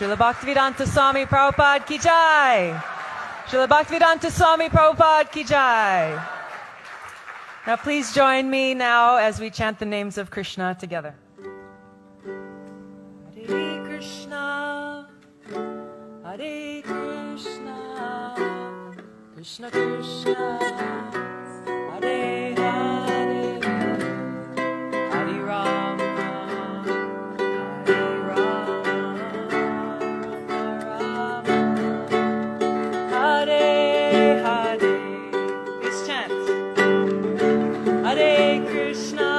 Srila Bhaktivedanta Swami Prabhupada ki jai. Srila Bhaktivedanta Swami Prabhupada ki jai. Now please join me now as we chant the names of Krishna together. Hare Krishna, Hare Krishna, Krishna Krishna, Hare Hare, Hare Rama, Hare Rama, Hare Hare. Please chant. Hare Krishna,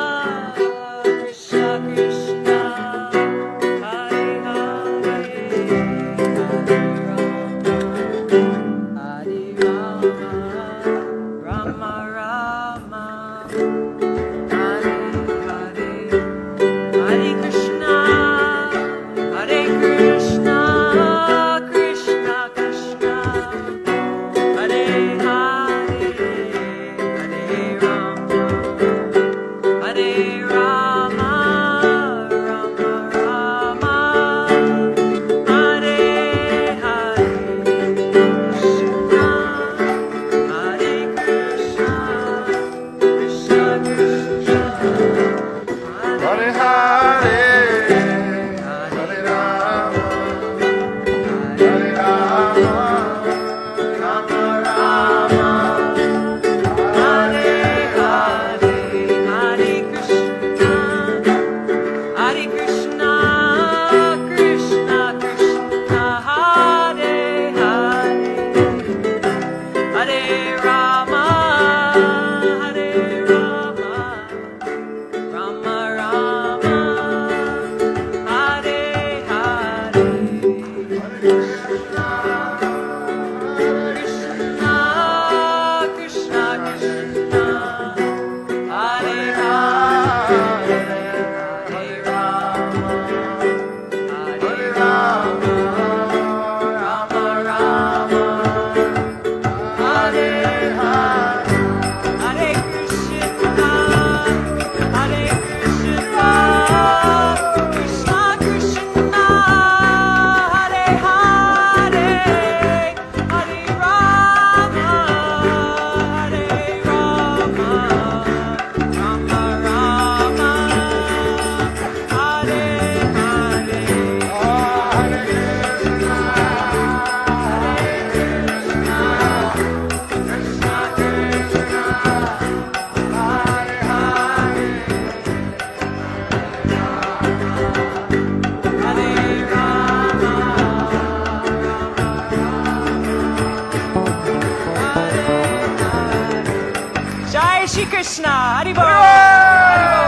Krishna Krishna, Hare Hare, Hare Rama, Rama Rama, Hare Hare, Hare Krishna, Hare Krishna, Krishna Krishna, Hare Hare, Hare Rama, Hare Rama, Rama Rama, Hare Hare, Krishna, Hare Krishna, Krishna Krishna, Hare Hare, Hare Rama, Hare Rama, Rama Rama, Hare Hare, Hare Krishna, Hare Krishna, Krishna Krishna, Hare Hare, Hare Rama, Hare Rama, Rama Rama, Hare Hare, Krishna Krishna Krishna, Hare Hare, Hare Rama, Hare Rama, Rama Rama, Hare Hare, Hare Krishna, Hare Krishna, Krishna Krishna, Hare Hare, Hare Rama, Hare Rama, Rama Rama, Hare Hare, Jai Shri Krishna, Hari Bol.